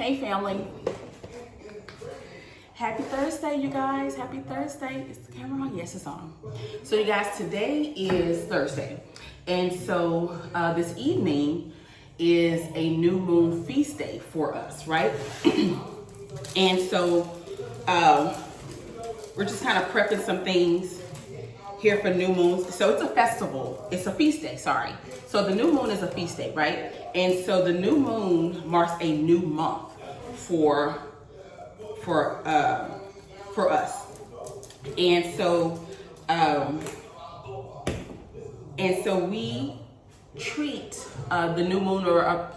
Hey family. Happy Thursday, you guys. Happy Thursday. Is the camera on? Yes, it's on. So you guys, today is Thursday. And so this evening is a new moon feast day for us, right? And so we're just kind of prepping some things here for new moons. So it's a festival. It's a feast day, sorry. So the new moon is a feast day, right? And so the new moon marks a new month for us. And so we treat the new moon or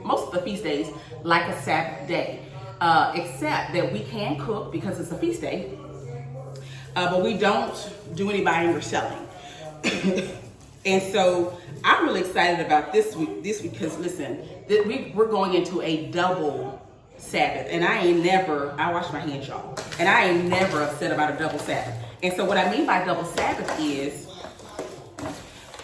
most of the feast days like a Sabbath day, except that we can cook because it's a feast day, but we don't do any buying or selling. And so I'm really excited about this week because listen, we're going into a double Sabbath, and I wash my hands, y'all, and I ain't never upset about a double Sabbath. And so what I mean by double Sabbath is,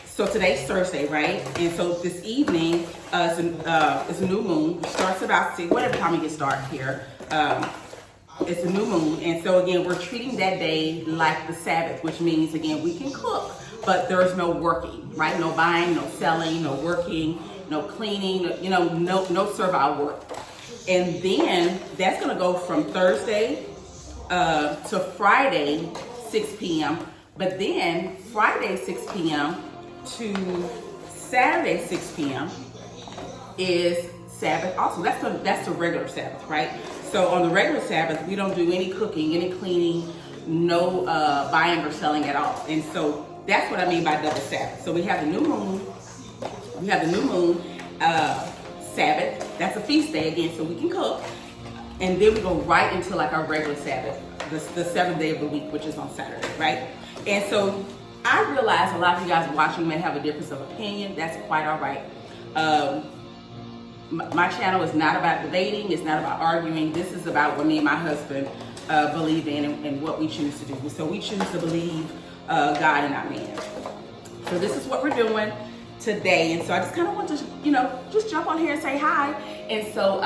so today's Thursday, right? And so this evening is a new moon. It starts about 6, whatever time it gets dark here. It's a new moon, and so again, we're treating that day like the Sabbath, which means again we can cook, but there's no working, right? No buying, no selling, no working, no cleaning, no servile work. And then that's gonna go from Thursday to Friday, 6 p.m. But then Friday, 6 p.m. to Saturday, 6 p.m. is Sabbath also. That's the regular Sabbath, right? So on the regular Sabbath, we don't do any cooking, any cleaning, no buying or selling at all. And so that's what I mean by double Sabbath. So we have the new moon. Sabbath. That's a feast day again, so we can cook. And then we go right into like our regular Sabbath, the 7th day of the week, which is on Saturday, right? And so I realize a lot of you guys watching may have a difference of opinion. That's quite all right. My channel is not about debating. It's not about arguing. This is about what me and my husband believe in and what we choose to do. So we choose to believe God and not man. So this is what we're doing today. And so I just kind of want to, just jump on here and say hi. And so,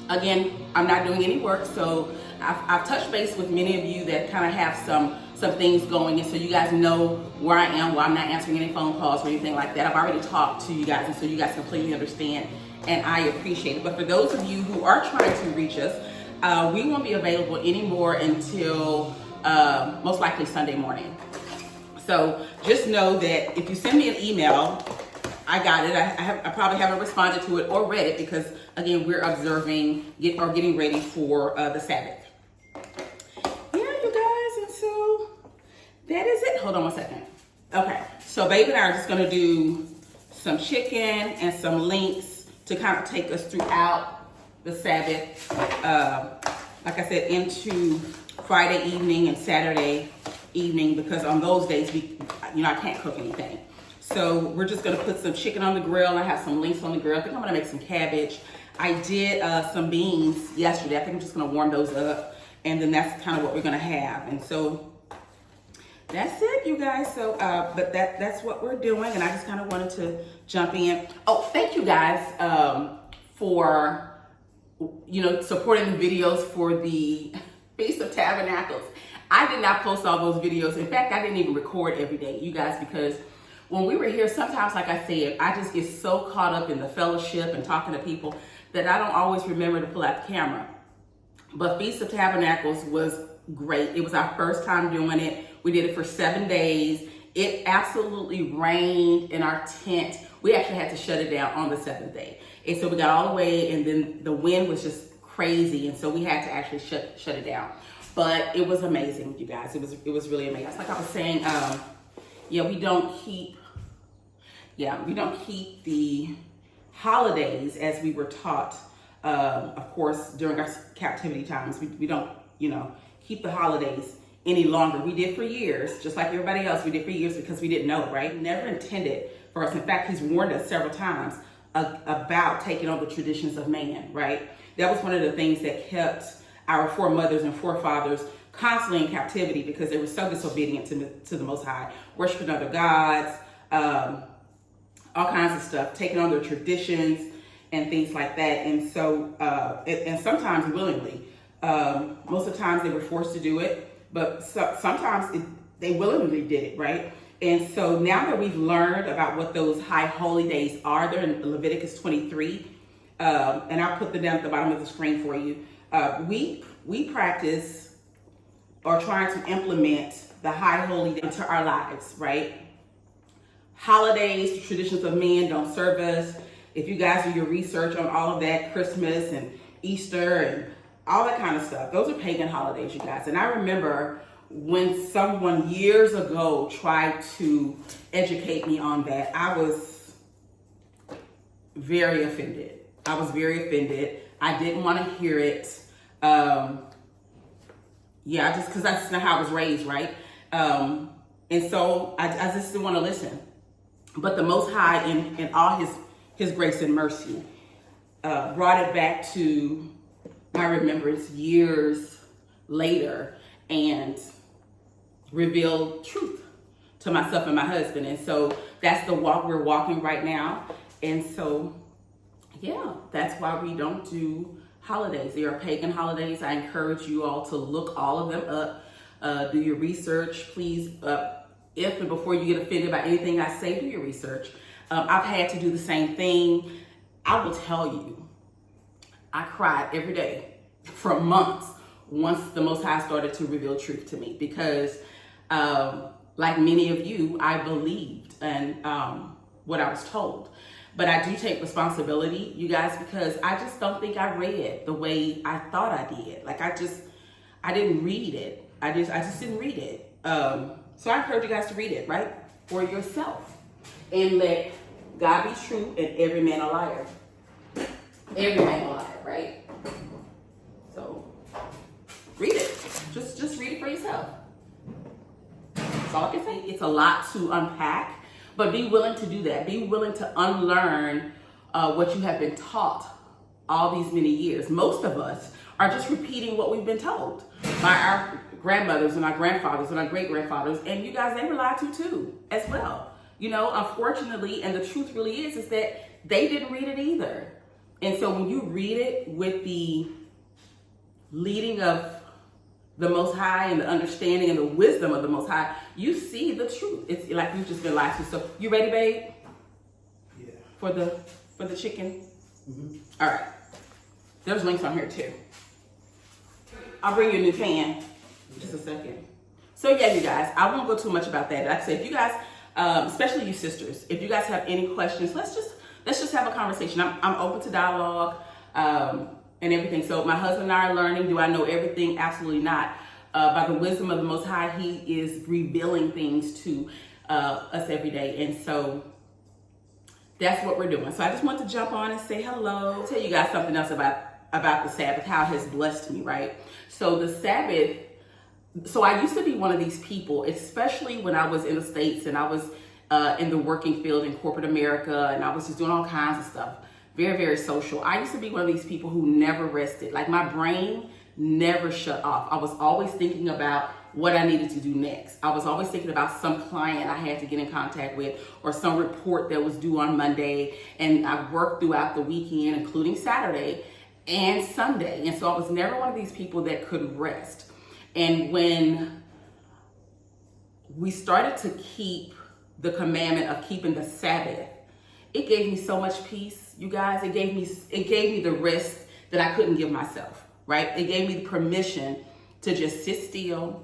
again, I'm not doing any work. So I've touched base with many of you that kind of have some things going. And so you guys know where I am, why I'm not answering any phone calls or anything like that. I've already talked to you guys. And so you guys completely understand. And I appreciate it. But for those of you who are trying to reach us, we won't be available anymore until most likely Sunday morning. So just know that if you send me an email, I got it. I probably haven't responded to it or read it because, again, we're observing or getting ready for the Sabbath. Yeah, you guys, and so that is it. Hold on one second. Okay, so baby and I are just going to do some chicken and some links to kind of take us throughout the Sabbath, like I said, into Friday evening and Saturday evening, because on those days I can't cook anything. So we're just gonna put some chicken on the grill. I have some links on the grill. I think I'm gonna make some cabbage. I did some beans yesterday. I think I'm just gonna warm those up, and then that's kind of what we're gonna have. And so that's it, you guys. So but that's what we're doing, and I just kind of wanted to jump in. Oh, thank you guys for supporting the videos for the Feast of Tabernacles. I did not post all those videos. In fact, I didn't even record every day, you guys, because when we were here, sometimes, like I said, I just get so caught up in the fellowship and talking to people that I don't always remember to pull out the camera. But Feast of Tabernacles was great. It was our first time doing it. We did it for 7 days. It absolutely rained in our tent. We actually had to shut it down on the 7th day. And so we got all the way, and then the wind was just crazy. And so we had to actually shut it down. But it was amazing, you guys. It was really amazing. It's like I was saying, we don't keep the holidays as we were taught, of course, during our captivity times. We don't, keep the holidays any longer. We did for years, just like everybody else. We did for years because we didn't know, right? Never intended for us. In fact, he's warned us several times about taking on the traditions of man, right? That was one of the things that kept our foremothers and forefathers constantly in captivity, because they were so disobedient to the Most High, worshiping other gods, all kinds of stuff, taking on their traditions. and things like that. And so, and sometimes willingly. Most of the times they were forced to do it, but sometimes they willingly did it, right? And so now that we've learned about what those high holy days are, they're in Leviticus 23, and I'll put them down at the bottom of the screen for you. We practice or trying to implement the high holy day into our lives, right? Holidays, traditions of men don't serve us. If you guys do your research on all of that, Christmas and Easter and all that kind of stuff, those are pagan holidays, you guys. And I remember when someone years ago tried to educate me on that, I was very offended. I didn't want to hear it. Just because that's not how I was raised, right? And so I just didn't want to listen. But the Most High, in all his grace and mercy, brought it back to my remembrance years later and revealed truth to myself and my husband. And so that's the walk we're walking right now. And so, yeah, that's why we don't do holidays. They are pagan holidays. I encourage you all to look all of them up. Do your research, please. If and before you get offended by anything I say, do your research. I've had to do the same thing. I will tell you, I cried every day for months once the Most High started to reveal truth to me, because like many of you, I believed and what I was told. But I do take responsibility, you guys, because I just don't think I read the way I thought I did. Like I didn't read it. I just didn't read it. So I encourage you guys to read it, right? For yourself. And let God be true and every man a liar. Every man a liar, right? So read it. Just read it for yourself. That's all I can say. It's a lot to unpack, but be willing to do that. Be willing to unlearn what you have been taught all these many years. Most of us are just repeating what we've been told by our grandmothers and our grandfathers and our great-grandfathers, and you guys, they were lied to too, as well. You know, unfortunately, and the truth really is that they didn't read it either. And so when you read it with the leading of the Most High and the understanding and the wisdom of the Most High, you see the truth. It's like you've just been lied to. So you ready, babe? Yeah. For the chicken? Mm-hmm. All right. There's links on here too. I'll bring you a new pan. Just a second. So yeah, you guys, I won't go too much about that. Like I said, if you guys, especially you sisters, if you guys have any questions, let's just have a conversation. I'm open to dialogue and everything. So my husband and I are learning. Do I know everything? Absolutely not. By the wisdom of the Most High, He is revealing things to us every day, and so that's what we're doing. So I just want to jump on and say hello. I'll tell you guys something else about the Sabbath, how it has blessed me, right? So the Sabbath. So I used to be one of these people, especially when I was in the States and I was in the working field in corporate America, and I was just doing all kinds of stuff. Very, very social. I used to be one of these people who never rested. Like my brain never shut off. I was always thinking about what I needed to do next. I was always thinking about some client I had to get in contact with or some report that was due on Monday. And I worked throughout the weekend, including Saturday and Sunday. And so I was never one of these people that could rest. And when we started to keep the commandment of keeping the Sabbath, it gave me so much peace, you guys. It gave me the rest that I couldn't give myself, right? It gave me the permission to just sit still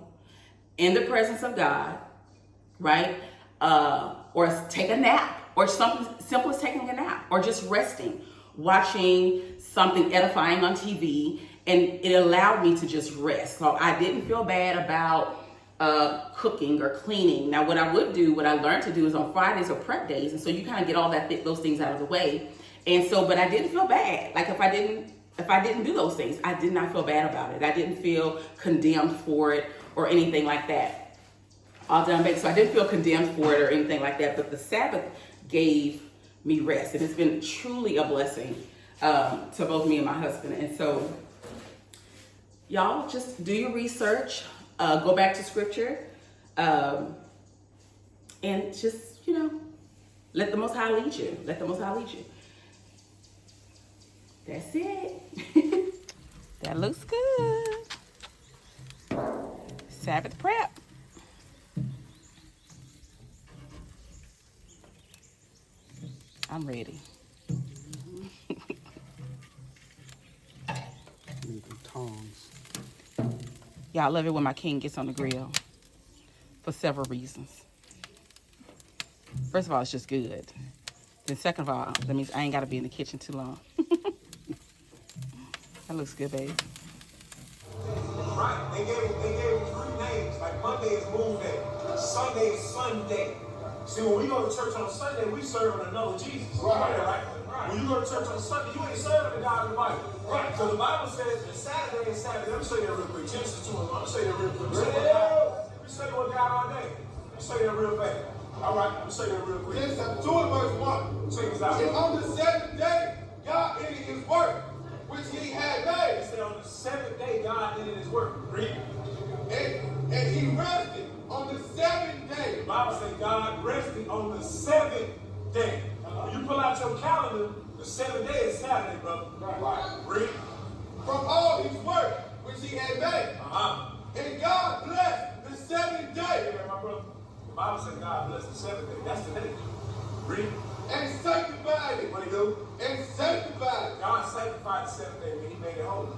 in the presence of God, right? Or take a nap, or something simple as taking a nap, or just resting, watching something edifying on TV. And it allowed me to just rest. So I didn't feel bad about cooking or cleaning. Now, what I learned to do is on Fridays or prep days. And so you kind of get all those things out of the way. And so, but I didn't feel bad. Like if I didn't do those things, I did not feel bad about it. I didn't feel condemned for it or anything like that. All done, baby. So I didn't feel condemned for it or anything like that. But the Sabbath gave me rest. And it's been truly a blessing to both me and my husband. And so, y'all just do your research, go back to scripture, and just, let the Most High lead you. Let the Most High lead you. That's it. That looks good. Sabbath prep. I'm ready. Need the tongs. Yeah, I love it when my king gets on the grill for several reasons. First of all, it's just good. Then second of all, that means I ain't got to be in the kitchen too long. That looks good, babe. Right. They gave him 3 names. Like Monday is Moon Day. Sunday is Sunday. See, when we go to church on Sunday, we serving another Jesus. Right. When you go to church on Sunday, you ain't serving the God of the Bible. Right. So the Bible says that Saturday is Sabbath. Let me show you that real quick. Genesis 2. I'm going to show you that real quick. Let me show you what God all day. Let me show you that real fast. All right. Let me show you that real quick. Genesis 2 and verse 1. Check this out. And on the 7th day, God ended his work, which he had made. It said on the 7th day, God ended his work. Read. And he rested on the 7th day. The Bible says God rested on the 7th day. When you pull out your calendar, the 7th day is Saturday, brother. Right. Read. From all his work, which he had made. And God blessed the 7th day. Yeah, my brother. The Bible says God blessed the 7th day. That's the day. Read. And sanctified it. What he do? And sanctified it. God sanctified the 7th day when he made it holy.